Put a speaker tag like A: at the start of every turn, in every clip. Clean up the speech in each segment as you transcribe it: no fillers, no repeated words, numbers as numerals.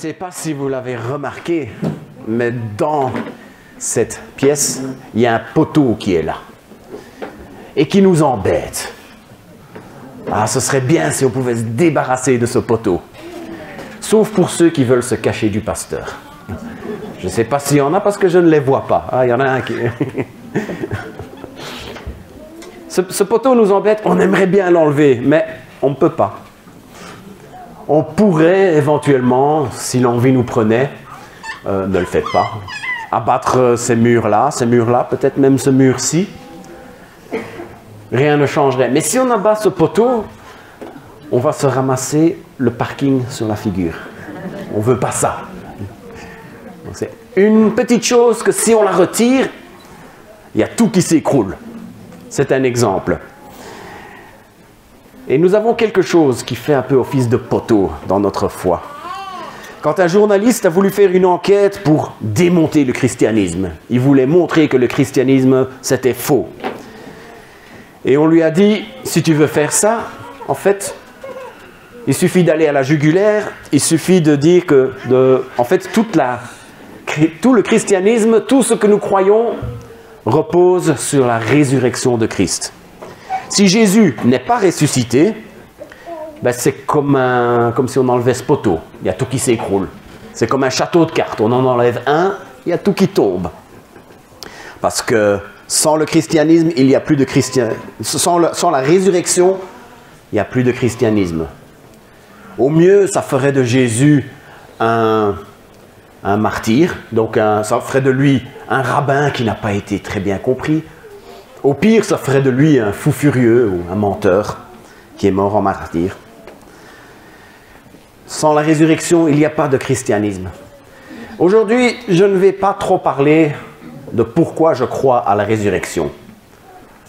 A: sais pas si vous l'avez remarqué, mais dans cette pièce, il y a un poteau qui est là et qui nous embête. Ah, ce serait bien si on pouvait se débarrasser de ce poteau. Sauf pour ceux qui veulent se cacher du pasteur. Je ne sais pas s'il y en a parce que je ne les vois pas. Ah, il y en a un qui... Ce poteau nous embête, on aimerait bien l'enlever, mais on ne peut pas. On pourrait éventuellement, si l'envie nous prenait, ne le faites pas, abattre ces murs-là, peut-être même ce mur-ci. Rien ne changerait. Mais si on abat ce poteau, on va se ramasser le parking sur la figure. On ne veut pas ça. C'est une petite chose que si on la retire, il y a tout qui s'écroule. C'est un exemple. Et nous avons quelque chose qui fait un peu office de poteau dans notre foi. Quand un journaliste a voulu faire une enquête pour démonter le christianisme, il voulait montrer que le christianisme, c'était faux. Et on lui a dit, si tu veux faire ça, en fait, il suffit d'aller à la jugulaire, il suffit de dire que, en fait, tout le christianisme, tout ce que nous croyons, repose sur la résurrection de Christ. Si Jésus n'est pas ressuscité, ben c'est comme si on enlevait ce poteau. Il y a tout qui s'écroule. C'est comme un château de cartes. On en enlève un, il y a tout qui tombe. Parce que sans le christianisme, il n'y a plus de christianisme. Sans la résurrection, il n'y a plus de christianisme. Au mieux, ça ferait de Jésus un martyr. Donc ça ferait de lui un rabbin qui n'a pas été très bien compris. Au pire, ça ferait de lui un fou furieux ou un menteur qui est mort en martyr. Sans la résurrection, il n'y a pas de christianisme. Aujourd'hui, je ne vais pas trop parler de pourquoi je crois à la résurrection.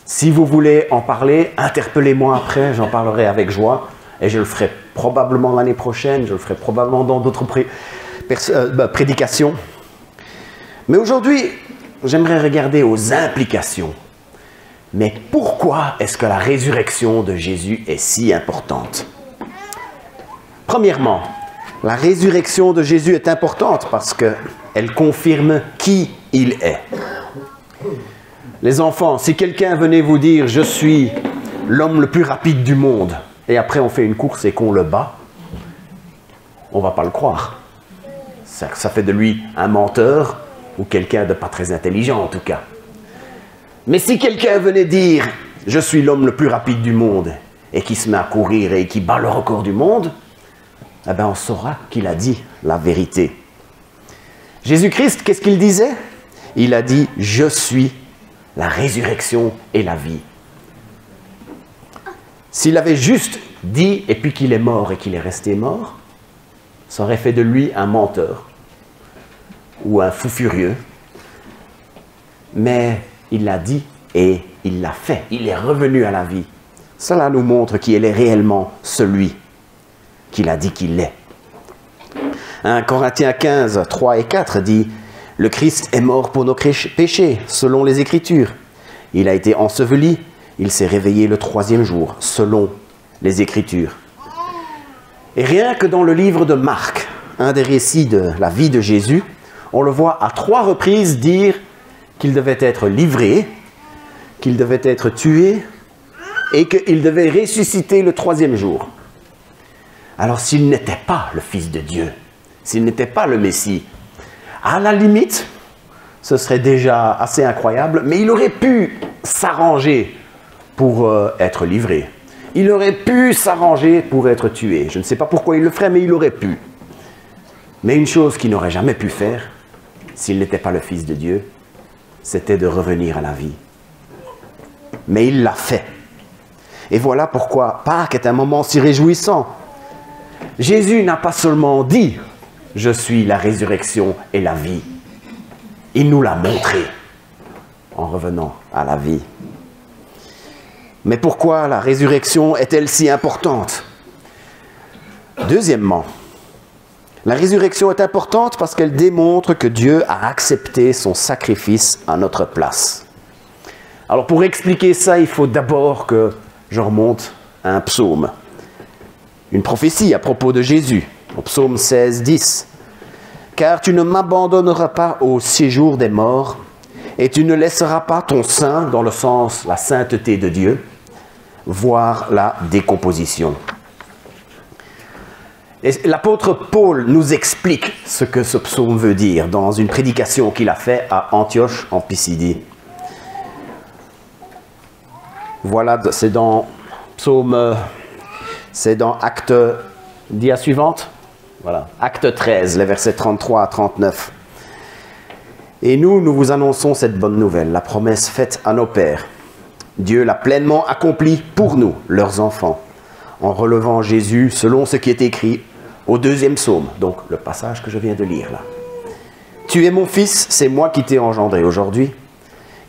A: Si vous voulez en parler, interpellez-moi après, j'en parlerai avec joie. Et je le ferai probablement l'année prochaine, je le ferai probablement dans d'autres prédications. Mais aujourd'hui, j'aimerais regarder aux implications. Mais pourquoi est-ce que la résurrection de Jésus est si importante? Premièrement, la résurrection de Jésus est importante parce qu'elle confirme qui il est. Les enfants, si quelqu'un venait vous dire « Je suis l'homme le plus rapide du monde » et après on fait une course et qu'on le bat, on ne va pas le croire. Ça fait de lui un menteur ou quelqu'un de pas très intelligent en tout cas. Mais si quelqu'un venait dire « Je suis l'homme le plus rapide du monde » et qui se met à courir et qui bat le record du monde, eh bien on saura qu'il a dit la vérité. Jésus-Christ, qu'est-ce qu'il disait? Il a dit « Je suis la résurrection et la vie ». S'il avait juste dit et puis qu'il est mort et qu'il est resté mort, ça aurait fait de lui un menteur ou un fou furieux. Mais il l'a dit et il l'a fait. Il est revenu à la vie. Cela nous montre qu'il est réellement celui qu'il a dit qu'il est. 1 Corinthiens 15, 3 et 4 dit « Le Christ est mort pour nos péchés, selon les Écritures. Il a été enseveli, il s'est réveillé le 3e jour, selon les Écritures. » Et rien que dans le livre de Marc, un des récits de la vie de Jésus, on le voit à 3 reprises dire qu'il devait être livré, qu'il devait être tué et qu'il devait ressusciter le 3e jour. Alors s'il n'était pas le Fils de Dieu, s'il n'était pas le Messie, à la limite, ce serait déjà assez incroyable, mais il aurait pu s'arranger pour être livré. Il aurait pu s'arranger pour être tué. Je ne sais pas pourquoi il le ferait, mais il aurait pu. Mais une chose qu'il n'aurait jamais pu faire, s'il n'était pas le Fils de Dieu, c'était de revenir à la vie. Mais il l'a fait. Et voilà pourquoi Pâques est un moment si réjouissant. Jésus n'a pas seulement dit « Je suis la résurrection et la vie ». Il nous l'a montré en revenant à la vie. Mais pourquoi la résurrection est-elle si importante? Deuxièmement, la résurrection est importante parce qu'elle démontre que Dieu a accepté son sacrifice à notre place. Alors pour expliquer ça, il faut d'abord que je remonte à un psaume. Une prophétie à propos de Jésus, au psaume 16, 10. car tu ne m'abandonneras pas au séjour des morts, et tu ne laisseras pas ton saint, dans le sens la sainteté de Dieu, voir la décomposition. Et l'apôtre Paul nous explique ce que ce psaume veut dire dans une prédication qu'il a faite à Antioche en Pisidie. Voilà, c'est dans psaume, c'est dans Acte, dia suivante, voilà, Acte 13, les versets 33 à 39. Et nous vous annonçons cette bonne nouvelle, la promesse faite à nos pères. Dieu l'a pleinement accomplie pour nous, leurs enfants, en relevant Jésus selon ce qui est écrit au 2e psaume, donc le passage que je viens de lire là. Tu es mon fils, c'est moi qui t'ai engendré aujourd'hui,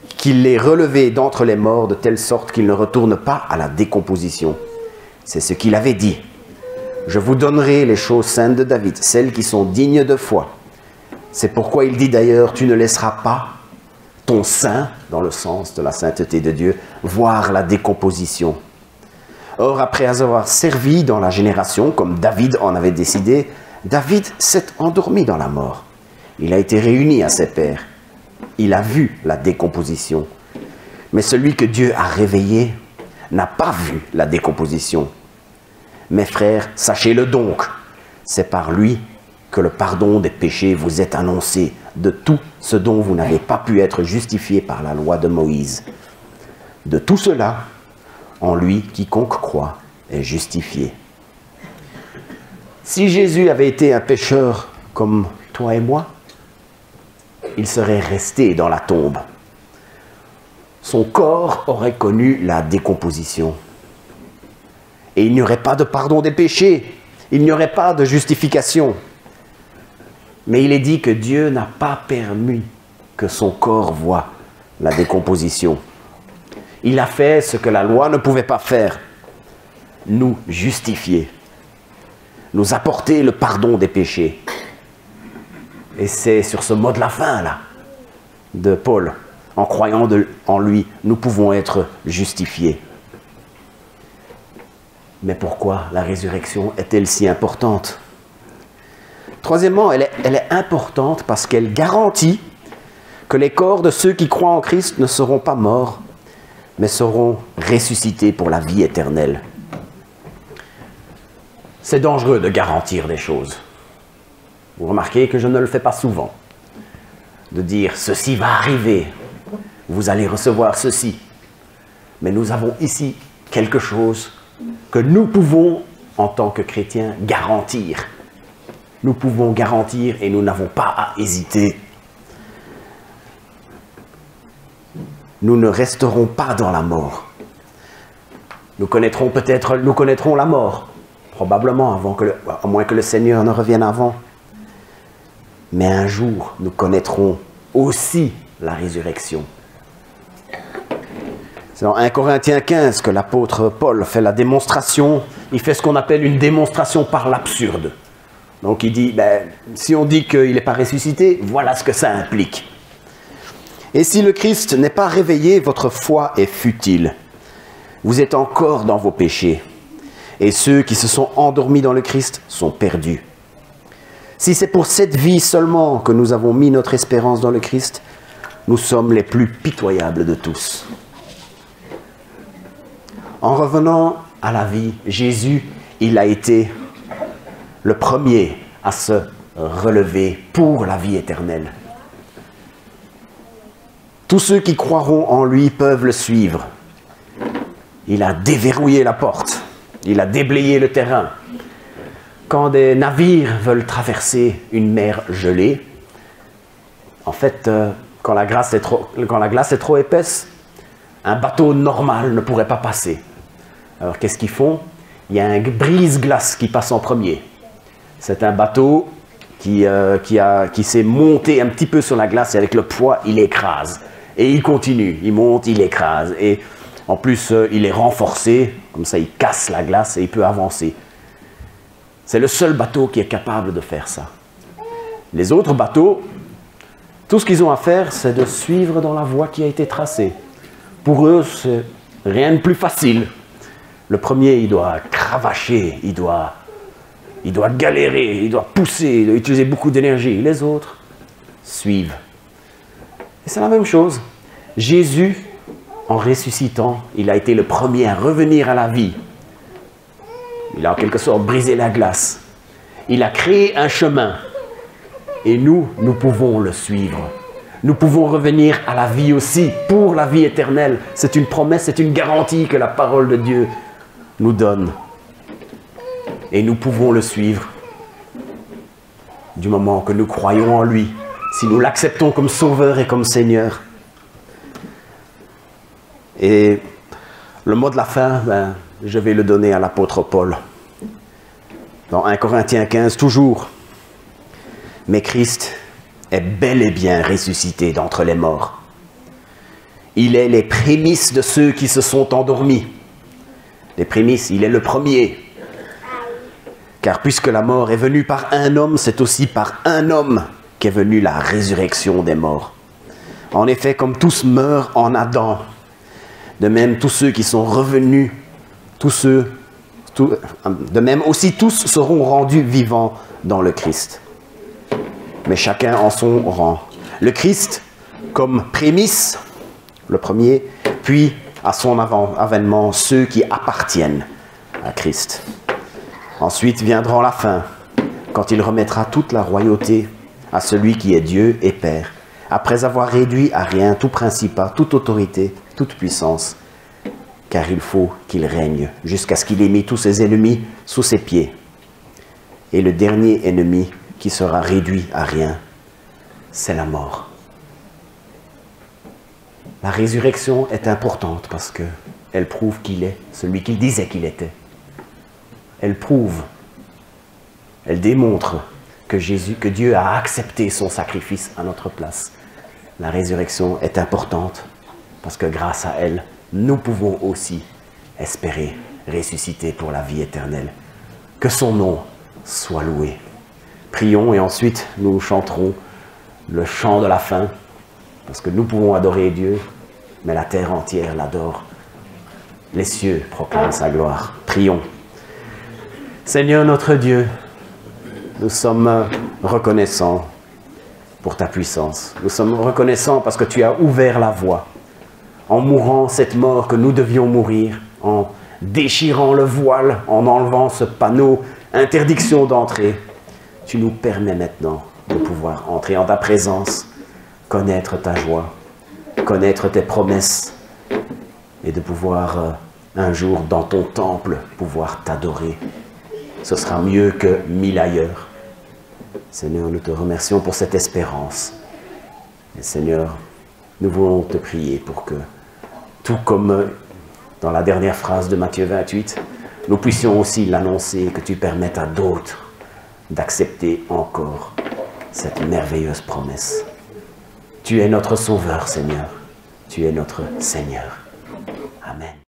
A: qu'il l'ait relevé d'entre les morts de telle sorte qu'il ne retourne pas à la décomposition. C'est ce qu'il avait dit. Je vous donnerai les choses saintes de David, celles qui sont dignes de foi. C'est pourquoi il dit d'ailleurs, tu ne laisseras pas ton saint, dans le sens de la sainteté de Dieu, voir la décomposition. Or, après avoir servi dans la génération, comme David en avait décidé, David s'est endormi dans la mort. Il a été réuni à ses pères. Il a vu la décomposition. Mais celui que Dieu a réveillé n'a pas vu la décomposition. Mes frères, sachez-le donc, c'est par lui que le pardon des péchés vous est annoncé de tout ce dont vous n'avez pas pu être justifiés par la loi de Moïse. De tout cela, en lui, quiconque croit est justifié. Si Jésus avait été un pécheur comme toi et moi, il serait resté dans la tombe. Son corps aurait connu la décomposition. Et il n'y aurait pas de pardon des péchés, il n'y aurait pas de justification. Mais il est dit que Dieu n'a pas permis que son corps voie la décomposition. Il a fait ce que la loi ne pouvait pas faire, nous justifier, nous apporter le pardon des péchés. Et c'est sur ce mot de la fin, là, de Paul, en croyant en lui, nous pouvons être justifiés. Mais pourquoi la résurrection est-elle si importante? Troisièmement, elle est importante parce qu'elle garantit que les corps de ceux qui croient en Christ ne seront pas morts, mais seront ressuscités pour la vie éternelle. C'est dangereux de garantir des choses. Vous remarquez que je ne le fais pas souvent. De dire, ceci va arriver, vous allez recevoir ceci. Mais nous avons ici quelque chose que nous pouvons, en tant que chrétiens, garantir. Nous pouvons garantir et nous n'avons pas à hésiter. Nous ne resterons pas dans la mort. Nous connaîtrons la mort, probablement, à moins que le Seigneur ne revienne avant. Mais un jour, nous connaîtrons aussi la résurrection. C'est dans 1 Corinthiens 15 que l'apôtre Paul fait la démonstration. Il fait ce qu'on appelle une démonstration par l'absurde. Donc il dit, si on dit qu'il n'est pas ressuscité, voilà ce que ça implique. Et si le Christ n'est pas réveillé, votre foi est futile. Vous êtes encore dans vos péchés. Et ceux qui se sont endormis dans le Christ sont perdus. Si c'est pour cette vie seulement que nous avons mis notre espérance dans le Christ, nous sommes les plus pitoyables de tous. En revenant à la vie, Jésus, il a été le premier à se relever pour la vie éternelle. Tous ceux qui croiront en lui peuvent le suivre. Il a déverrouillé la porte, il a déblayé le terrain. Quand des navires veulent traverser une mer gelée, en fait, quand la glace est trop épaisse, un bateau normal ne pourrait pas passer. Alors qu'est-ce qu'ils font? Il y a un brise-glace qui passe en premier. C'est un bateau qui s'est monté un petit peu sur la glace et avec le poids, il écrase. Et il continue, il monte, il écrase. Et en plus, il est renforcé, comme ça il casse la glace et il peut avancer. C'est le seul bateau qui est capable de faire ça. Les autres bateaux, tout ce qu'ils ont à faire, c'est de suivre dans la voie qui a été tracée. Pour eux, c'est rien de plus facile. Le premier, il doit cravacher, il doit il doit galérer, il doit pousser, il doit utiliser beaucoup d'énergie. Les autres suivent. Et c'est la même chose. Jésus, en ressuscitant, il a été le premier à revenir à la vie. Il a en quelque sorte brisé la glace. Il a créé un chemin. Et nous pouvons le suivre. Nous pouvons revenir à la vie aussi, pour la vie éternelle. C'est une promesse, c'est une garantie que la parole de Dieu nous donne. Et nous pouvons le suivre du moment que nous croyons en lui, si nous l'acceptons comme Sauveur et comme Seigneur. Et le mot de la fin, je vais le donner à l'apôtre Paul. Dans 1 Corinthiens 15, toujours. Mais Christ est bel et bien ressuscité d'entre les morts. Il est les prémices de ceux qui se sont endormis. Les prémices, il est le premier. Car puisque la mort est venue par un homme, c'est aussi par un homme qu'est venue la résurrection des morts. En effet, comme tous meurent en Adam, de même tous ceux qui sont revenus, de même aussi tous seront rendus vivants dans le Christ. Mais chacun en son rang. Le Christ comme prémisse, le premier, puis à son avènement ceux qui appartiennent à Christ. Ensuite viendra la fin, quand il remettra toute la royauté à celui qui est Dieu et Père, après avoir réduit à rien tout principat, toute autorité, toute puissance, car il faut qu'il règne jusqu'à ce qu'il ait mis tous ses ennemis sous ses pieds. Et le dernier ennemi qui sera réduit à rien, c'est la mort. La résurrection est importante parce qu'elle prouve qu'il est celui qu'il disait qu'il était. Elle prouve, elle démontre que Dieu a accepté son sacrifice à notre place. La résurrection est importante parce que grâce à elle, nous pouvons aussi espérer ressusciter pour la vie éternelle. Que son nom soit loué. Prions et ensuite nous chanterons le chant de la fin, parce que nous pouvons adorer Dieu, mais la terre entière l'adore. Les cieux proclament sa gloire. Prions. Seigneur notre Dieu, nous sommes reconnaissants pour ta puissance. Nous sommes reconnaissants parce que tu as ouvert la voie. En mourant cette mort que nous devions mourir, en déchirant le voile, en enlevant ce panneau, interdiction d'entrée, tu nous permets maintenant de pouvoir entrer en ta présence, connaître ta joie, connaître tes promesses et de pouvoir un jour dans ton temple pouvoir t'adorer. Ce sera mieux que 1000 ailleurs. Seigneur, nous te remercions pour cette espérance. Et Seigneur, nous voulons te prier pour que, tout comme dans la dernière phrase de Matthieu 28, nous puissions aussi l'annoncer, que tu permettes à d'autres d'accepter encore cette merveilleuse promesse. Tu es notre Sauveur, Seigneur. Tu es notre Seigneur.